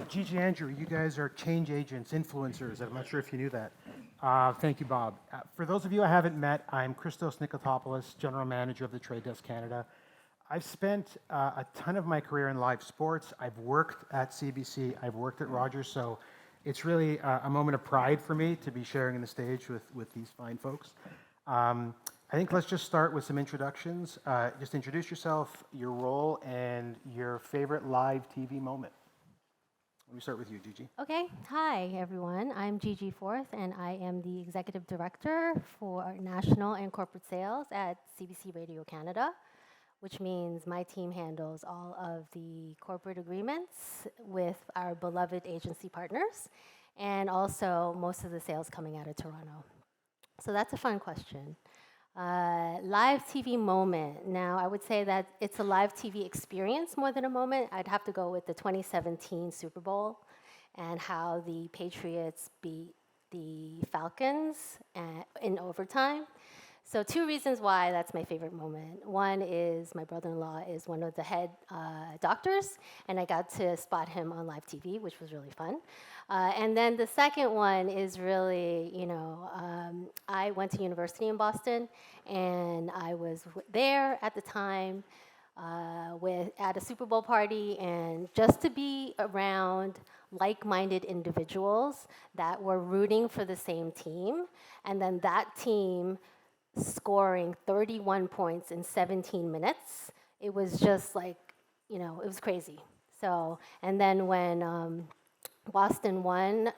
Gigi, Andrew, you guys are change agents, influencers. I'm not sure if you knew that. Thank you, Bob. For those of you I haven't met, I'm Christos Nikotopoulos, General Manager of the Trade Desk Canada. I've spent a ton of my career in live sports. I've worked at CBC, I've worked at Rogers, so it's really a moment of pride for me to be sharing the stage with these fine folks. I think let's just start with some introductions. Just introduce yourself, your role, and your favorite live TV moment. Let me start with you, Gigi. Okay, hi everyone. I'm Gigi Forth, and I am the Executive Director for National and Corporate Sales at CBC Radio Canada, which means my team handles all of the corporate agreements with our beloved agency partners, and also most of the sales coming out of Toronto. So that's a fun question. Live TV moment. Now, I would say that it's a live TV experience more than a moment. I'd have to go with the 2017 Super Bowl and how the Patriots beat the Falcons in overtime. So 2 reasons why that's my favorite moment. One is my brother-in-law is one of the head doctors, and I got to spot him on live TV, which was really fun. And then the second one is really, I went to university in Boston, and I was there at the time at a Super Bowl party, and just to be around like-minded individuals that were rooting for the same team, and then that team scoring 31 points in 17 minutes. It was just like, it was crazy. So, and then when Boston won,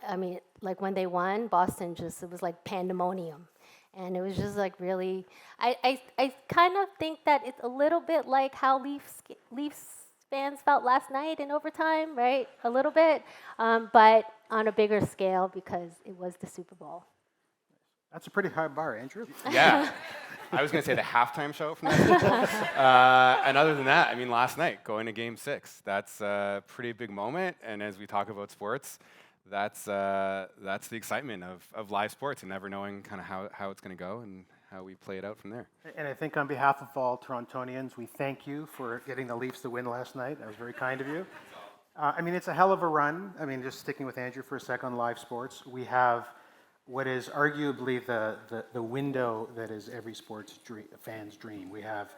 when they won, Boston it was like pandemonium. And it was just like really, I kind of think that it's a little bit like how Leafs fans felt last night in overtime, right? A little bit, but on a bigger scale because it was the Super Bowl. That's a pretty high bar, Andrew. Yeah. I was going to say the halftime show from that Super Bowl. And other than that, last night, going to Game 6, that's a pretty big moment. And as we talk about sports, that's the excitement of live sports and never knowing kind of how it's going to go and how we play it out from there. And I think on behalf of all Torontonians, we thank you for getting the Leafs the win last night. That was very kind of you. It's a hell of a run. Just sticking with Andrew for a second on live sports, we have what is arguably the window that is every sports fan's dream. We have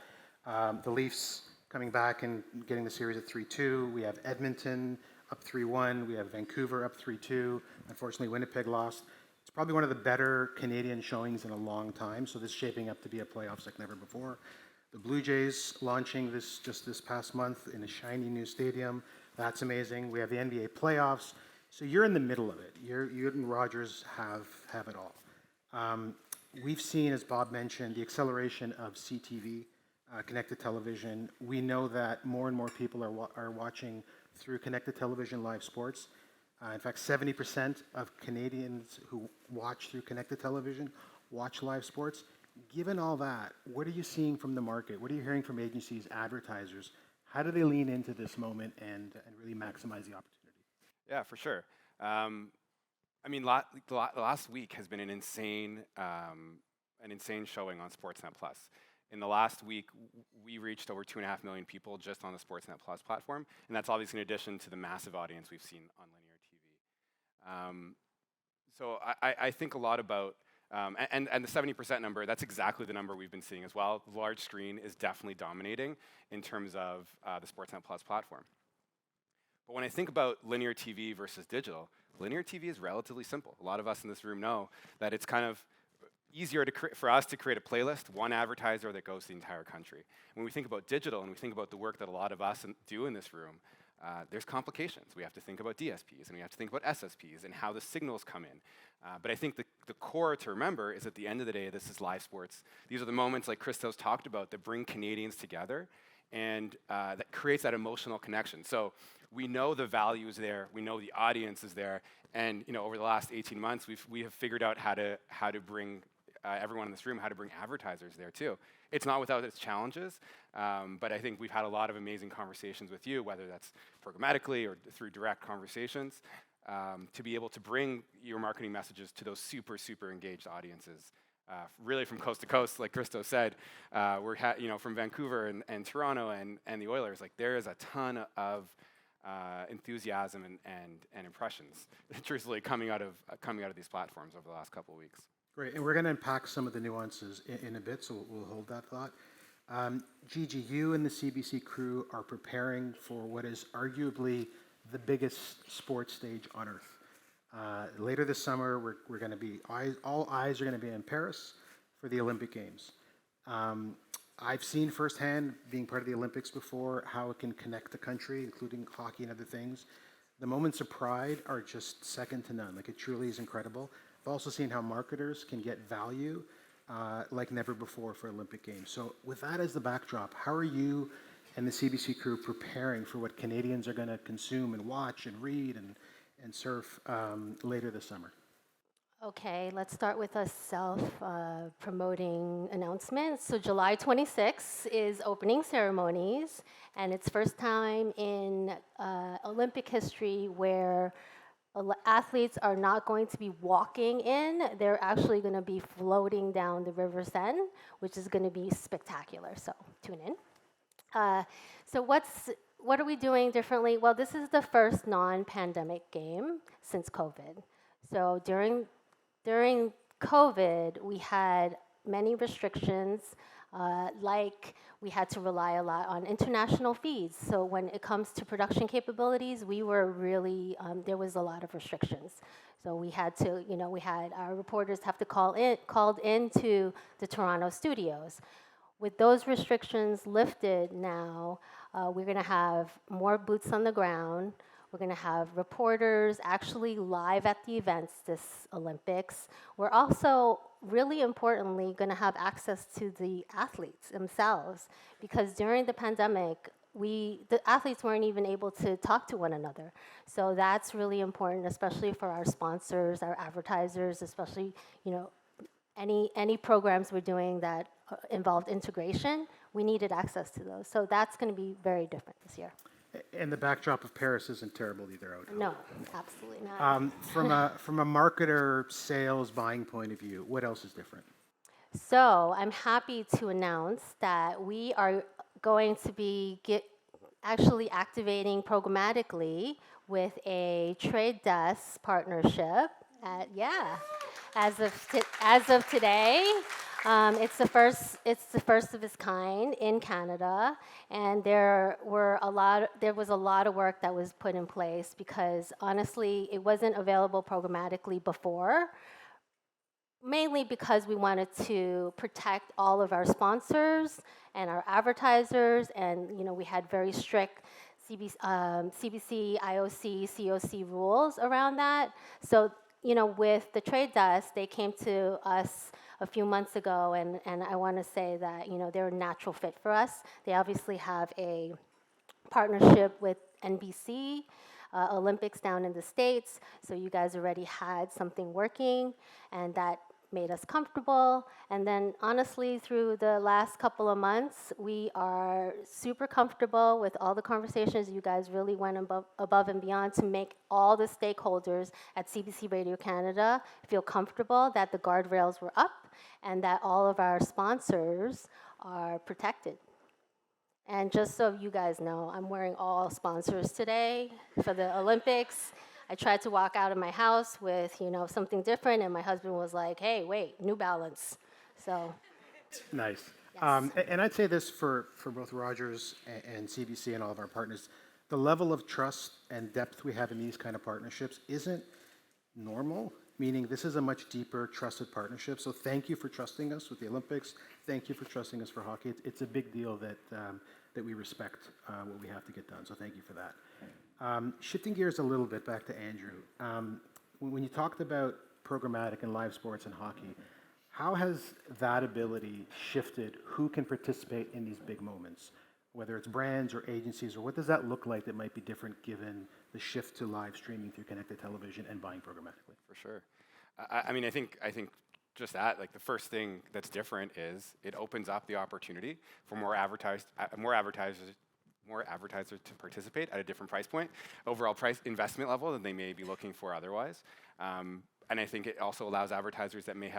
the Leafs coming back and getting the series at 3-2. We have Edmonton up 3-1. We have Vancouver up 3-2. Unfortunately, Winnipeg lost. It's probably one of the better Canadian showings in a long time, so this is shaping up to be a playoffs like never before. The Blue Jays launching this past month in a shiny new stadium. That's amazing. We have the NBA playoffs. So you're in the middle of it. You and Rogers have it all. We've seen, as Bob mentioned, the acceleration of CTV, connected television. We know that more and more people are watching through connected television live sports. In fact, 70% of Canadians who watch through connected television watch live sports. Given all that, what are you seeing from the market? What are you hearing from agencies, advertisers? How do they lean into this moment and really maximize the opportunity? Yeah, for sure. Last week has been an insane showing on Sportsnet Plus. In the last week, we reached over 2.5 million people just on the Sportsnet Plus platform, and that's obviously in addition to the massive audience we've seen on linear TV. So I think a lot about, and the 70% number, that's exactly the number we've been seeing as well. The large screen is definitely dominating in terms of the Sportsnet Plus platform. But when I think about linear TV versus digital, linear TV is relatively simple. A lot of us in this room know that it's kind of easier for us to create a playlist, one advertiser that goes to the entire country. When we think about digital and we think about the work that a lot of us do in this room, there's complications. We have to think about DSPs and we have to think about SSPs and how the signals come in. But I think the core to remember is at the end of the day, this is live sports. These are the moments like Christos talked about that bring Canadians together and that creates that emotional connection. So we know the value is there, we know the audience is there, and over the last 18 months, we have figured out how to bring everyone in this room, how to bring advertisers there too. It's not without its challenges, but I think we've had a lot of amazing conversations with you, whether that's programmatically or through direct conversations, to be able to bring your marketing messages to those super, super engaged audiences. Really from coast to coast, like Christo said, we're from Vancouver and Toronto and the Oilers. Like there is a ton of enthusiasm and impressions, truthfully, coming out of these platforms over the last couple of weeks. Great, and we're going to unpack some of the nuances in a bit, so we'll hold that thought. Gigi, you and the CBC crew are preparing for what is arguably the biggest sports stage on earth. Later this summer, we're going to be, all eyes are going to be in Paris for the Olympic Games. I've seen firsthand, being part of the Olympics before, how it can connect the country, including hockey and other things. The moments of pride are just second to none. Like, it truly is incredible. I've also seen how marketers can get value like never before for Olympic Games. So with that as the backdrop, how are you and the CBC crew preparing for what Canadians are going to consume and watch and read and surf later this summer? Okay, let's start with a self-promoting announcement. So July 26th is opening ceremonies, and it's first time in Olympic history where athletes are not going to be walking in. They're actually going to be floating down the River Seine, which is going to be spectacular. So tune in. So what are we doing differently? Well, this is the first non-pandemic game since COVID. So during COVID, we had many restrictions, like we had to rely a lot on international feeds. So when it comes to production capabilities, we were really, there was a lot of restrictions. So we had to, we had our reporters have to called into the Toronto studios. With those restrictions lifted now, we're gonna have more boots on the ground. We're going to have reporters actually live at the events this Olympics. We're also, really importantly, going to have access to the athletes themselves, because during the pandemic, the athletes weren't even able to talk to one another. So that's really important, especially for our sponsors, our advertisers, especially, any programs we're doing that involved integration, we needed access to those. So that's going to be very different this year. And the backdrop of Paris isn't terrible either, I would hope. No, absolutely not. From a marketer, sales, buying point of view, what else is different? So I'm happy to announce that we are going to be actually activating programmatically with a trade desk partnership. As of today. It's the first of its kind in Canada, and there was a lot of work that was put in place because honestly, it wasn't available programmatically before, mainly because we wanted to protect all of our sponsors and our advertisers, and we had very strict CBC, IOC, COC rules around that. So with the trade desk, they came to us a few months ago, and I want to say that they're a natural fit for us. They obviously have a partnership with NBC, Olympics down in the States, so you guys already had something working, and that made us comfortable. And then honestly, through the last couple of months, we are super comfortable with all the conversations. You guys really went above and beyond to make all the stakeholders at CBC Radio Canada feel comfortable that the guardrails were up and that all of our sponsors are protected. And just so you guys know, I'm wearing all sponsors today for the Olympics. I tried to walk out of my house with, something different, and my husband was like, "Hey, wait, New Balance." So. Nice. Yes. And I'd say this for both Rogers and CBC and all of our partners, the level of trust and depth we have in these kind of partnerships isn't normal, meaning this is a much deeper, trusted partnership. So thank you for trusting us with the Olympics. Thank you for trusting us for hockey. It's a big deal that we respect what we have to get done. So thank you for that. Shifting gears a little bit back to Andrew. When you talked about programmatic and live sports and hockey, how has that ability shifted who can participate in these big moments, whether it's brands or agencies, or what does that look like that might be different given the shift to live streaming through connected television and buying programmatically? For sure. I think just that, like, the first thing that's different is it opens up the opportunity for more advertisers to participate at a different price point, overall price investment level than they may be looking for otherwise. And I think it also allows advertisers that may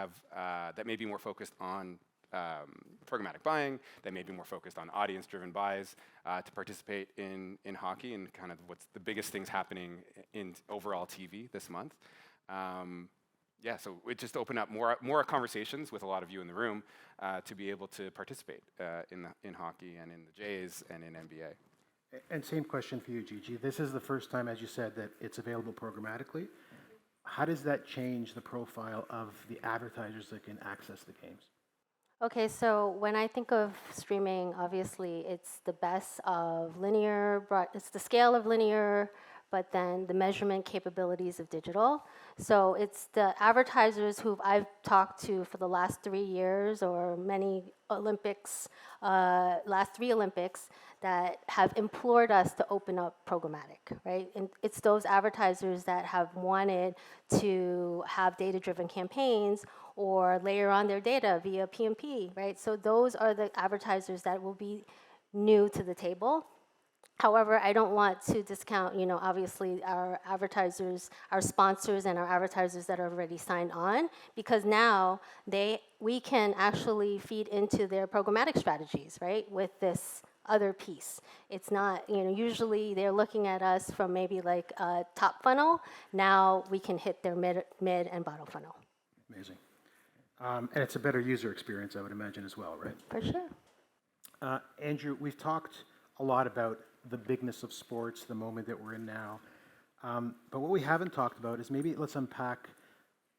be more focused on programmatic buying, that may be more focused on audience-driven buys to participate in hockey and kind of what's the biggest things happening in overall TV this month. Yeah, so it just opened up more conversations with a lot of you in the room to be able to participate in hockey and in the Jays and in NBA. And same question for you, Gigi. This is the first time, as you said, that it's available programmatically. How does that change the profile of the advertisers that can access the games? Okay, so when I think of streaming, obviously it's the best of linear, it's the scale of linear, but then the measurement capabilities of digital. So it's the advertisers who I've talked to for the last 3 years or many Olympics, last 3 Olympics, that have implored us to open up programmatic, right? And it's those advertisers that have wanted to have data-driven campaigns or layer on their data via PMP, right? So those are the advertisers that will be new to the table. However, I don't want to discount, obviously our advertisers, our sponsors and our advertisers that are already signed on, because now we can actually feed into their programmatic strategies, right, with this other piece. It's not, usually they're looking at us from maybe like a top funnel. Now we can hit their mid and bottom funnel. Amazing. And it's a better user experience, I would imagine, as well, right? For sure. Andrew, we've talked a lot about the bigness of sports, the moment that we're in now. But what we haven't talked about is maybe let's unpack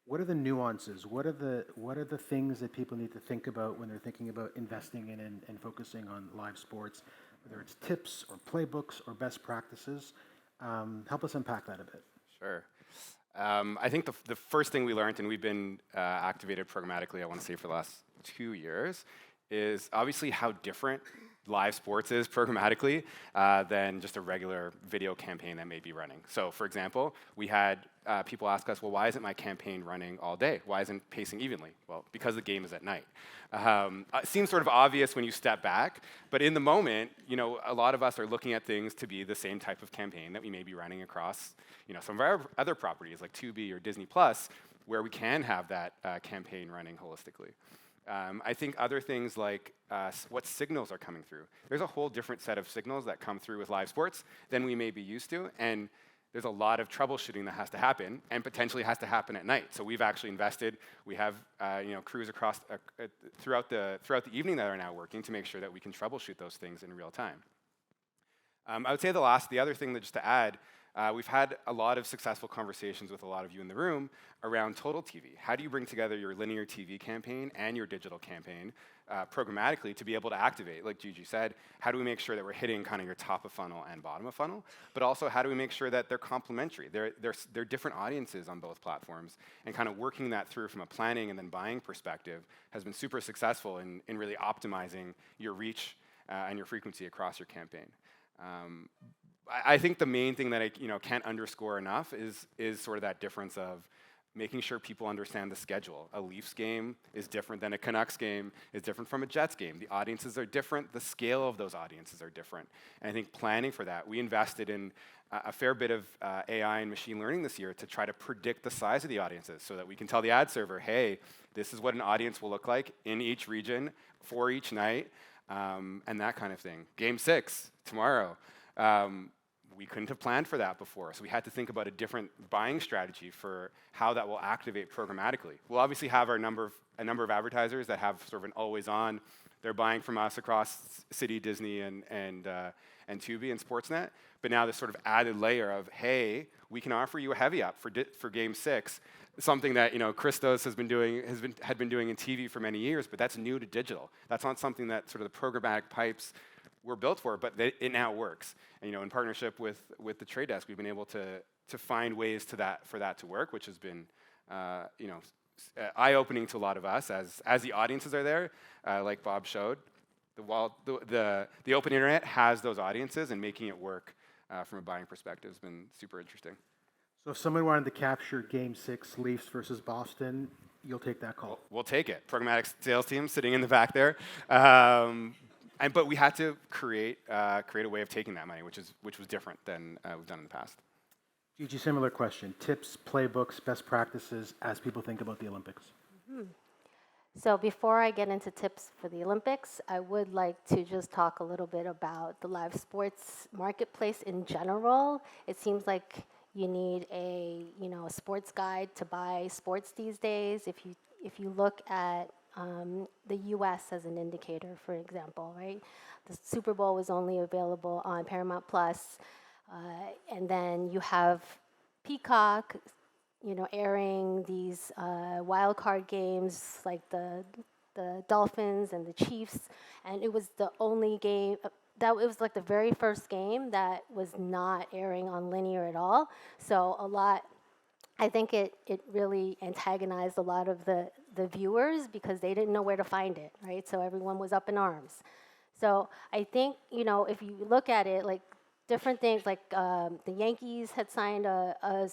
what are the nuances, what are the things that people need to think about when they're thinking about investing in and focusing on live sports, whether it's tips or playbooks or best practices. Help us unpack that a bit. Sure. I think the first thing we learned, and we've been activated programmatically, I want to say for the last 2 years, is obviously how different live sports is programmatically than just a regular video campaign that may be running. So for example, we had people ask us, well, why isn't my campaign running all day? Why isn't it pacing evenly? Well, because the game is at night. It seems sort of obvious when you step back, but in the moment, a lot of us are looking at things to be the same type of campaign that we may be running across some of our other properties like Tubi or Disney Plus, where we can have that campaign running holistically. I think other things like what signals are coming through. There's a whole different set of signals that come through with live sports than we may be used to, and there's a lot of troubleshooting that has to happen, and potentially has to happen at night. So we've actually invested. We have crews across throughout the evening that are now working to make sure that we can troubleshoot those things in real time. I would say the other thing that just to add. We've had a lot of successful conversations with a lot of you in the room around total TV. How do you bring together your linear TV campaign and your digital campaign programmatically to be able to activate? Like Gigi said, how do we make sure that we're hitting kind of your top of funnel and bottom of funnel? But also, how do we make sure that they're complementary? They're different audiences on both platforms, and kind of working that through from a planning and then buying perspective has been super successful in really optimizing your reach and your frequency across your campaign. I think the main thing that I can't underscore enough is sort of that difference of making sure people understand the schedule. A Leafs game is different than a Canucks game, is different from a Jets game. The audiences are different, the scale of those audiences are different. And I think planning for that, we invested in a fair bit of AI and machine learning this year to try to predict the size of the audiences so that we can tell the ad server, hey, this is what an audience will look like in each region for each night, and that kind of thing. Game 6, tomorrow. We couldn't have planned for that before, so we had to think about a different buying strategy for how that will activate programmatically. We'll obviously have a number of advertisers that have sort of an always-on. They're buying from us across City, Disney, and Tubi and Sportsnet. But now this sort of added layer of, hey, we can offer you a heavy up for Game 6, something that Christos had been doing in TV for many years, but that's new to digital. That's not something that sort of the programmatic pipes were built for, but it now works. And, in partnership with the Trade Desk, we've been able to find ways for that to work, which has been eye-opening to a lot of us as the audiences are there, like Bob showed. The open internet has those audiences, and making it work from a buying perspective has been super interesting. So if someone wanted to capture Game 6, Leafs versus Boston, you'll take that call? We'll take it. Programmatic sales team sitting in the back there. But we had to create a way of taking that money, which was different than we've done in the past. Gigi, similar question. Tips, playbooks, best practices as people think about the Olympics. So before I get into tips for the Olympics, I would like to just talk a little bit about the live sports marketplace in general. It seems like you need a sports guide to buy sports these days. If you look at the U.S. as an indicator, for example, right? The Super Bowl was only available on Paramount Plus, and then you have Peacock, airing these wild card games like the Dolphins and the Chiefs, and it was the only game that it was like the very first game that was not airing on linear at all. So I think it really antagonized a lot of the viewers because they didn't know where to find it, right? So everyone was up in arms. So I think, if you look at it, like different things, like the Yankees had signed a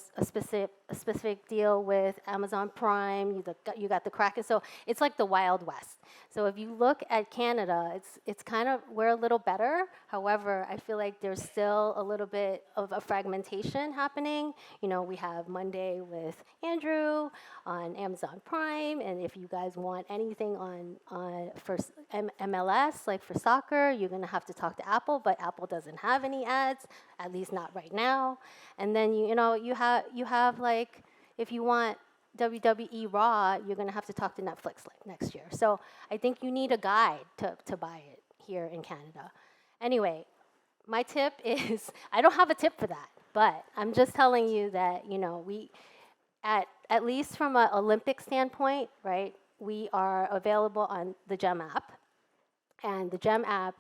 specific deal with Amazon Prime. You got the Kraken. So it's like the Wild West. So if you look at Canada, it's kind of, we're a little better. However, I feel like there's still a little bit of a fragmentation happening. We have Monday with Andrew on Amazon Prime, and if you guys want anything for MLS, like for soccer, you're gonna have to talk to Apple, but Apple doesn't have any ads, at least not right now. And then you have like, if you want WWE Raw, you're gonna have to talk to Netflix like next year. So I think you need a guide to buy it here in Canada. Anyway, my tip is, I don't have a tip for that, but I'm just telling you that, we, at least from an Olympic standpoint, right, we are available on the GEM app. And the GEM app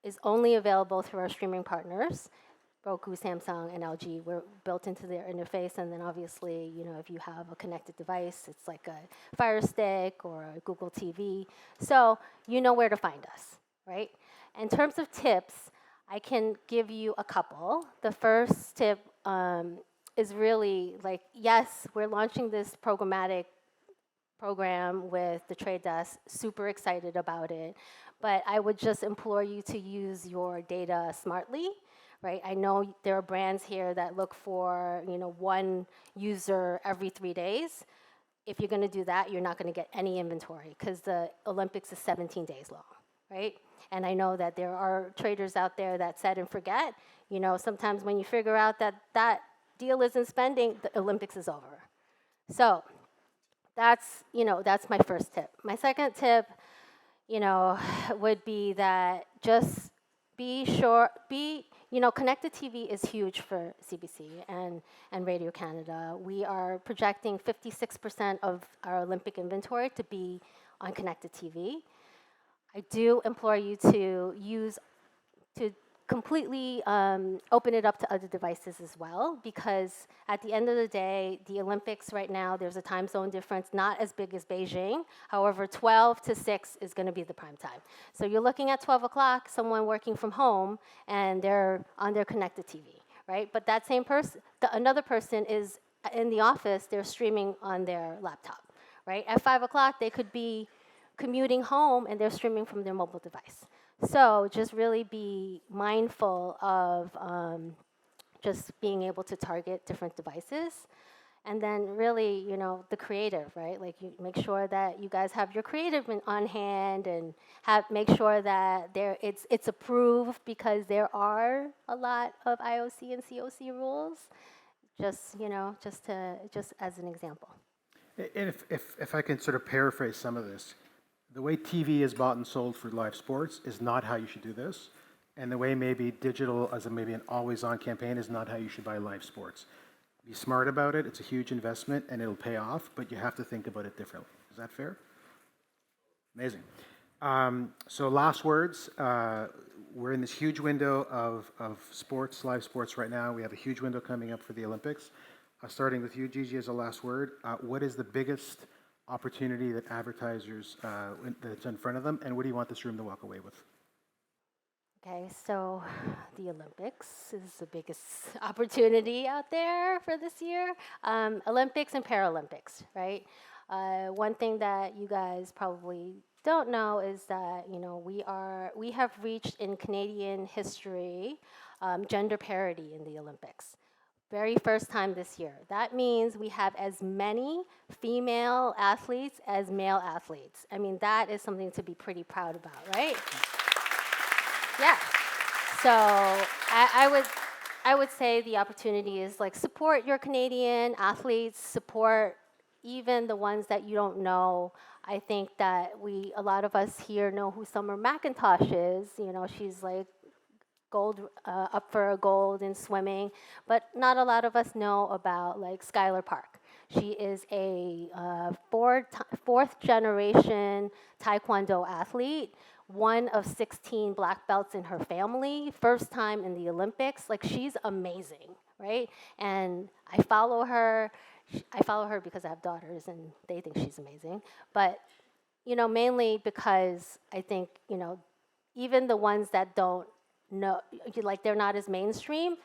is only available through our streaming partners. Roku, Samsung, and LG were built into their interface, and then obviously, if you have a connected device, it's like a Fire Stick or a Google TV. So you know where to find us, right? In terms of tips, I can give you a couple. The first tip is really like, yes, we're launching this programmatic program with the Trade Desk, super excited about it, but I would just implore you to use your data smartly. Right? I know there are brands here that look for, one user every 3 days. If you're going to do that, you're not going to get any inventory because the Olympics is 17 days long, right? And I know that there are traders out there that set and forget. Sometimes when you figure out that that deal isn't spending, the Olympics is over. So that's my first tip. My second tip, would be that just connected TV is huge for CBC and Radio Canada. We are projecting 56% of our Olympic inventory to be on connected TV. I do implore you to completely open it up to other devices as well, because at the end of the day, the Olympics right now, there's a time zone difference, not as big as Beijing. However, 12 to 6 is gonna be the prime time. So you're looking at 12 o'clock, someone working from home, and they're on their connected TV, right? But that same person, another person is in the office, they're streaming on their laptop, right? At 5 o'clock, they could be commuting home and they're streaming from their mobile device. So just really be mindful of just being able to target different devices. And then really, the creative, right? Like you make sure that you guys have your creative on hand and make sure that it's approved, because there are a lot of IOC and COC rules, just as an example. And if I can sort of paraphrase some of this, the way TV is bought and sold for live sports is not how you should do this. And the way maybe digital as maybe an always-on campaign is not how you should buy live sports. Be smart about it. It's a huge investment and it'll pay off, but you have to think about it differently. Is that fair? Amazing. So last words. We're in this huge window of sports, live sports right now. We have a huge window coming up for the Olympics. Starting with you, Gigi, as a last word. What is the biggest opportunity that advertisers, that's in front of them, and what do you want this room to walk away with? Okay, so the Olympics is the biggest opportunity out there for this year. Olympics and Paralympics, right? One thing that you guys probably don't know is that we have reached in Canadian history gender parity in the Olympics. Very first time this year. That means we have as many female athletes as male athletes. I mean, that is something to be pretty proud about, right? Yeah. So I would say the opportunity is like support your Canadian athletes, support even the ones that you don't know. I think that a lot of us here know who Summer McIntosh is. You know, she's like gold, up for a gold in swimming, but not a lot of us know about like Skylar Park. She is a fourth generation Taekwondo athlete, one of 16 black belts in her family, first time in the Olympics. Like, she's amazing, right? And I follow her. I follow her because I have daughters and they think she's amazing. But, you know, mainly because I think, you know, even the ones that don't know, like they're not as mainstream,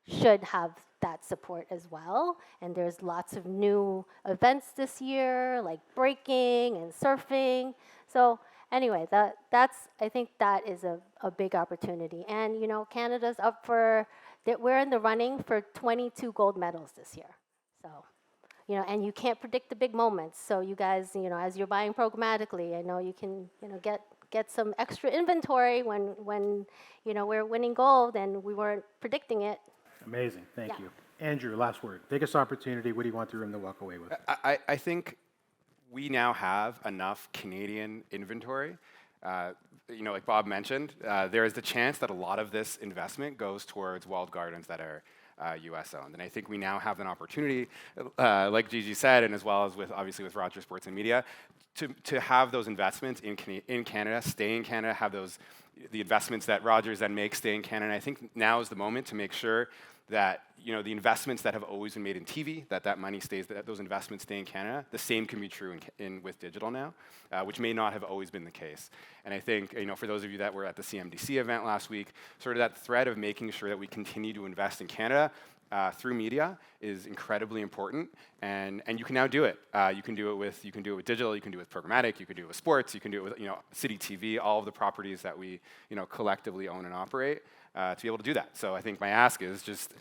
should have that support as well. And there's lots of new events this year, like breaking and surfing. So anyway, I think that is a big opportunity. And, you know, Canada's up for, we're in the running for 22 gold medals this year. So, you know, and you can't predict the big moments. So you guys, you know, as you're buying programmatically, I know you can, you know, get some extra inventory when you know, we're winning gold and we weren't predicting it. Amazing. Thank Yeah. you. Andrew, last word. Biggest opportunity. What do you want the room to walk away with? I think we now have enough Canadian inventory. You know, like Bob mentioned, there is the chance that a lot of this investment goes towards walled gardens that are US owned. And I think we now have an opportunity, like Gigi said, and as well as obviously with Rogers Sports and Media, to have those investments in Canada, stay in Canada, have the investments that Rogers then makes stay in Canada. And I think now is the moment to make sure that, you know, the investments that have always been made in TV, that money stays, that those investments stay in Canada. The same can be true with digital now, which may not have always been the case. And I think, you know, for those of you that were at the CMDC event last week, sort of that thread of making sure that we continue to invest in Canada through media is incredibly important, and you can now do it. You can do it with digital, you can do it with programmatic, you can do it with sports, you can do it with, you know, City TV, all of the properties that we, you know, collectively own and operate to be able to do that. So I think my ask is just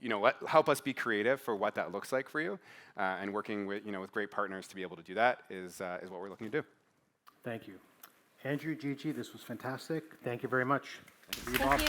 you know, help us be creative for what that looks like for you, and working with, you know, with great partners to be able to do that is what we're looking to do. Thank you. Andrew, Gigi, this was fantastic. Thank you very much. Thank you.